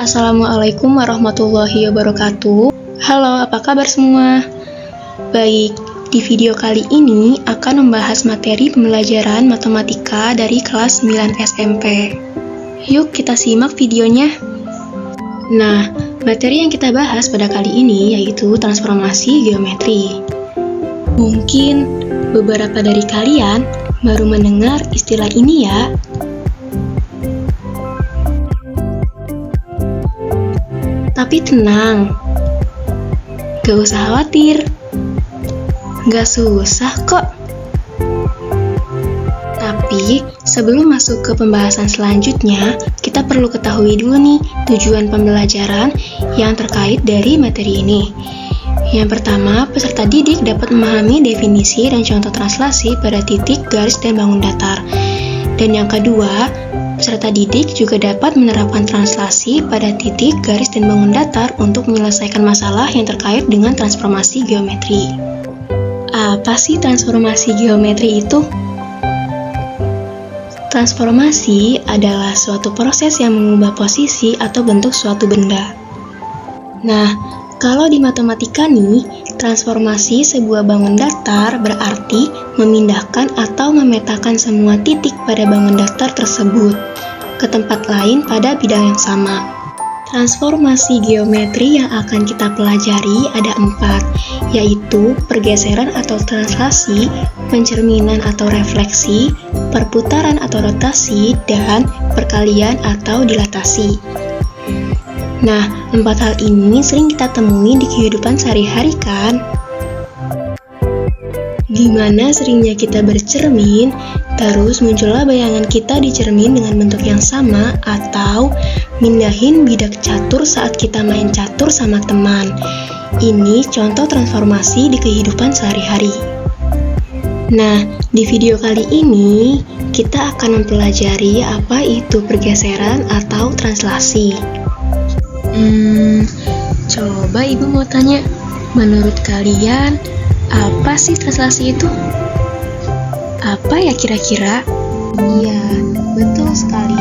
Assalamualaikum warahmatullahi wabarakatuh. Halo, apa kabar semua? Baik, di video kali ini akan membahas materi pembelajaran matematika dari kelas 9 SMP. Yuk kita simak videonya. Nah, materi yang kita bahas pada kali ini yaitu transformasi geometri. Mungkin beberapa dari kalian baru mendengar istilah ini ya. Tapi tenang, gak usah khawatir, gak susah kok. Tapi sebelum masuk ke pembahasan selanjutnya, kita perlu ketahui dulu nih tujuan pembelajaran yang terkait dari materi ini. Yang pertama, peserta didik dapat memahami definisi dan contoh translasi pada titik, garis, dan bangun datar. Dan yang kedua, peserta didik juga dapat menerapkan translasi pada titik, garis, dan bangun datar untuk menyelesaikan masalah yang terkait dengan transformasi geometri. Apa sih transformasi geometri itu? Transformasi adalah suatu proses yang mengubah posisi atau bentuk suatu benda. Nah, kalau di matematika nih, transformasi sebuah bangun datar berarti memindahkan atau memetakan semua titik pada bangun datar tersebut ke tempat lain pada bidang yang sama. Transformasi geometri yang akan kita pelajari ada 4, yaitu pergeseran atau translasi, pencerminan atau refleksi, perputaran atau rotasi, dan perkalian atau dilatasi. Nah, 4 hal ini sering kita temui di kehidupan sehari-hari kan? Dimana seringnya kita bercermin, terus muncullah bayangan kita di cermin dengan bentuk yang sama, atau mindahin bidak catur saat kita main catur sama teman. Ini contoh transformasi di kehidupan sehari-hari. Nah, di video kali ini kita akan mempelajari apa itu pergeseran atau translasi. Coba ibu mau tanya, menurut kalian apa sih translasi itu? Apa ya kira-kira? Iya, betul sekali.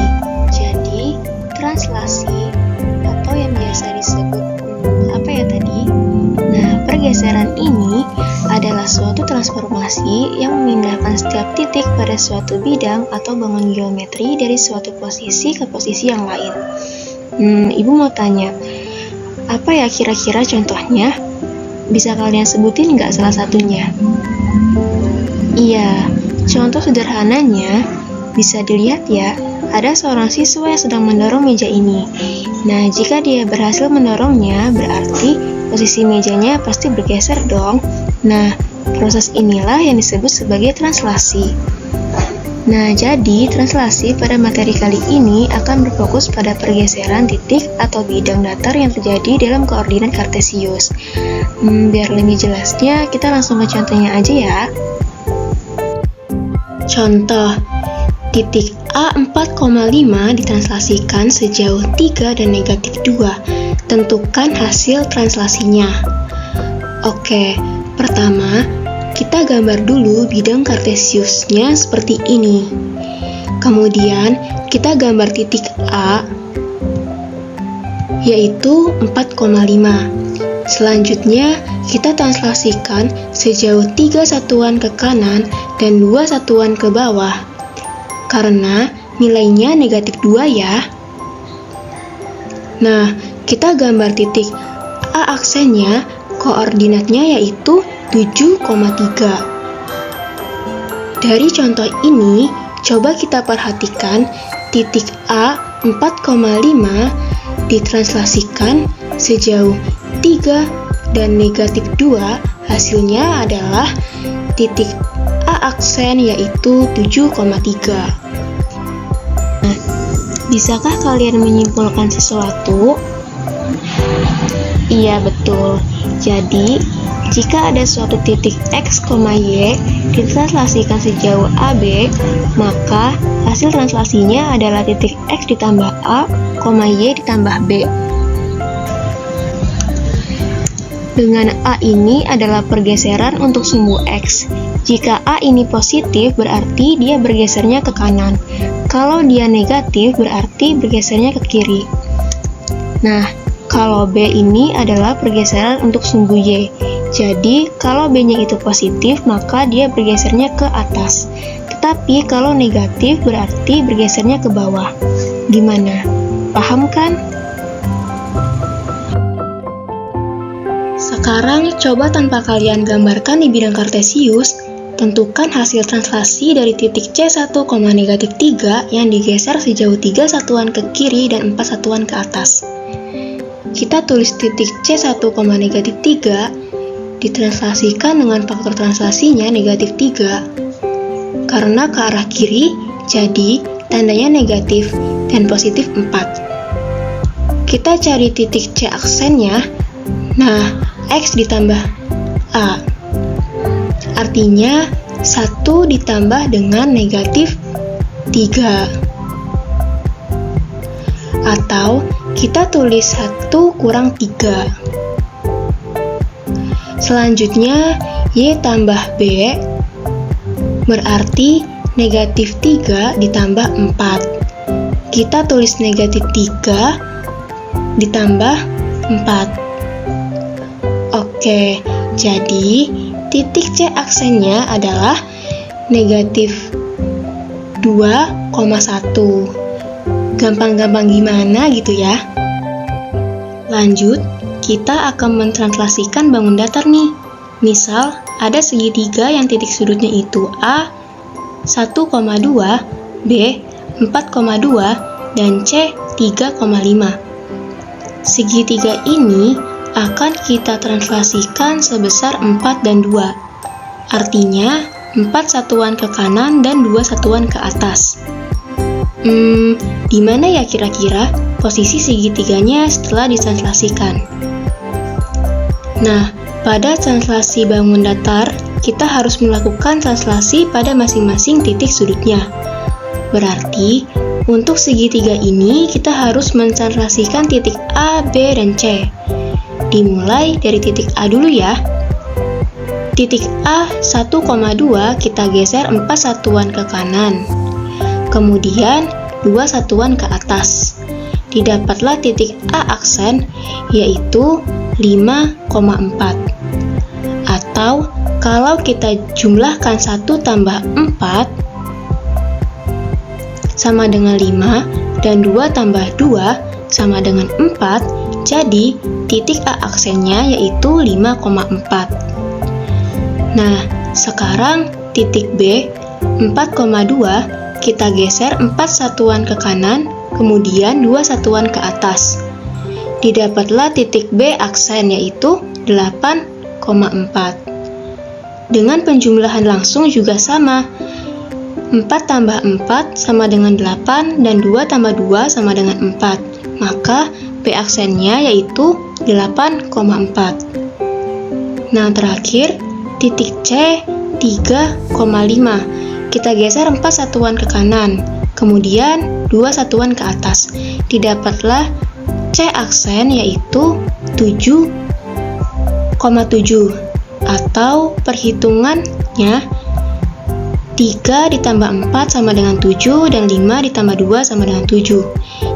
Jadi, translasi atau yang biasa disebut apa ya tadi? Nah, pergeseran ini adalah suatu transformasi yang memindahkan setiap titik pada suatu bidang atau bangun geometri dari suatu posisi ke posisi yang lain. Ibu mau tanya, apa ya kira-kira contohnya? Bisa kalian sebutin nggak salah satunya? Iya, contoh sederhananya bisa dilihat ya, ada seorang siswa yang sedang mendorong meja ini. Nah, jika dia berhasil mendorongnya, berarti posisi mejanya pasti bergeser dong. Nah, proses inilah yang disebut sebagai translasi. Nah, jadi translasi pada materi kali ini akan berfokus pada pergeseran titik atau bidang datar yang terjadi dalam koordinat kartesius. Biar lebih jelasnya, kita langsung ke contohnya aja ya. Contoh, titik A 4,5 ditranslasikan sejauh 3 dan negatif 2. Tentukan hasil translasinya. Oke, pertama, kita gambar dulu bidang kartesiusnya seperti ini. Kemudian, kita gambar titik A, yaitu 4,5. Selanjutnya, kita translasikan sejauh 3 satuan ke kanan dan 2 satuan ke bawah. Karena nilainya negatif 2 ya. Nah, kita gambar titik A aksennya, koordinatnya yaitu 7,3. Dari contoh ini, coba kita perhatikan titik A 4,5 ditranslasikan sejauh 3 dan negatif 2, hasilnya adalah titik A aksen yaitu 7,3. Nah, bisakah kalian menyimpulkan sesuatu? Iya, betul. Jadi, jika ada suatu titik X, Y ditranslasikan sejauh AB, maka hasil translasinya adalah titik X ditambah A, Y ditambah B. Dengan A ini adalah pergeseran untuk sumbu X. Jika A ini positif, berarti dia bergesernya ke kanan. Kalau dia negatif, berarti bergesernya ke kiri. Nah, kalau B ini adalah pergeseran untuk sumbu Y. Jadi, kalau B-nya itu positif, maka dia bergesernya ke atas. Tetapi kalau negatif berarti bergesernya ke bawah. Gimana? Paham kan? Sekarang coba tanpa kalian gambarkan di bidang kartesius, tentukan hasil translasi dari titik C1, negatif 3 yang digeser sejauh 3 satuan ke kiri dan 4 satuan ke atas. Kita tulis titik C1, negatif 3 ditranslasikan dengan faktor translasinya negatif 3. Karena ke arah kiri, jadi tandanya negatif dan positif 4. Kita cari titik C aksennya. Nah, X ditambah A. Artinya 1 ditambah dengan negatif 3. Atau kita tulis 1 kurang 3. Selanjutnya, Y tambah B berarti negatif 3 ditambah 4. Kita tulis negatif 3 ditambah 4. Oke, jadi titik C aksennya adalah negatif 2,1. Gampang-gampang gimana gitu ya? Lanjut, kita akan mentranslasikan bangun datar nih. Misal, ada segitiga yang titik sudutnya itu A 1,2, B 4,2, dan C 3,5. Segitiga ini akan kita translasikan sebesar 4 dan 2. Artinya, 4 satuan ke kanan dan 2 satuan ke atas. Di mana ya kira-kira posisi segitiganya setelah ditranslasikan? Nah, pada translasi bangun datar, kita harus melakukan translasi pada masing-masing titik sudutnya. Berarti, untuk segitiga ini kita harus mentranslasikan titik A, B, dan C. Dimulai dari titik A dulu ya. Titik A 1,2 kita geser 4 satuan ke kanan. Kemudian 2 satuan ke atas. Didapatlah titik A aksen, yaitu 5,4. Atau kalau kita jumlahkan 1 tambah 4 sama dengan 5 dan 2 tambah 2 sama dengan 4, jadi titik A aksennya yaitu 5,4. Nah, sekarang titik B 4,2 kita geser 4 satuan ke kanan, kemudian 2 satuan ke atas. Didapatlah titik B aksen yaitu 8,4. Dengan penjumlahan langsung juga sama. 4 tambah 4 sama dengan 8 dan 2 tambah 2 sama dengan 4. Maka B aksennya yaitu 8,4. Nah, terakhir titik C 3,5. Kita geser 4 satuan ke kanan, kemudian 2 satuan ke atas. Didapatlah C aksen yaitu 7,7. Atau perhitungannya 3 ditambah 4 sama dengan 7 dan 5 ditambah 2 sama dengan 7.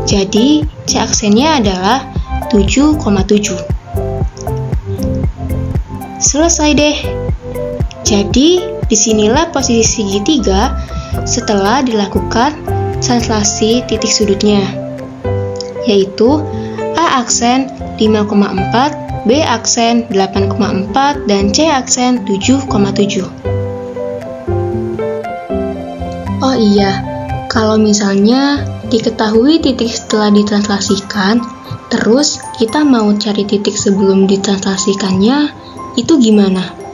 Jadi C aksennya adalah 7,7. Selesai deh. Jadi, disinilah posisi segitiga setelah dilakukan translasi titik sudutnya, yaitu A aksen 5,4, B aksen 8,4, dan C aksen 7,7. Oh iya, kalau misalnya diketahui titik setelah ditranslasikan, terus kita mau cari titik sebelum ditranslasikannya, itu gimana?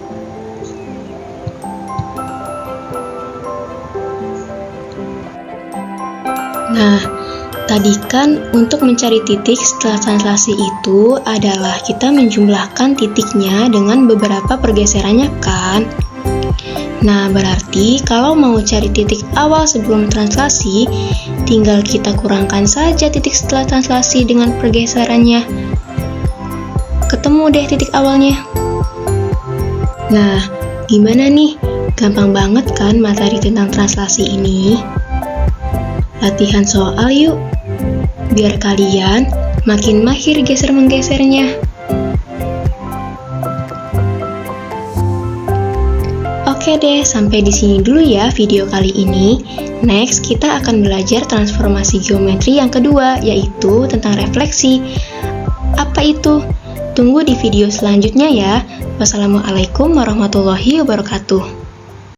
Nah, tadi kan untuk mencari titik setelah translasi itu adalah kita menjumlahkan titiknya dengan beberapa pergeserannya kan? Nah, berarti kalau mau cari titik awal sebelum translasi, tinggal kita kurangkan saja titik setelah translasi dengan pergeserannya. Ketemu deh titik awalnya. Nah, gimana nih? Gampang banget kan materi tentang translasi ini? Latihan soal yuk, biar kalian makin mahir geser-menggesernya. Oke deh, sampai di sini dulu ya video kali ini. Next, kita akan belajar transformasi geometri yang kedua, yaitu tentang refleksi. Apa itu? Tunggu di video selanjutnya ya. Wassalamualaikum warahmatullahi wabarakatuh.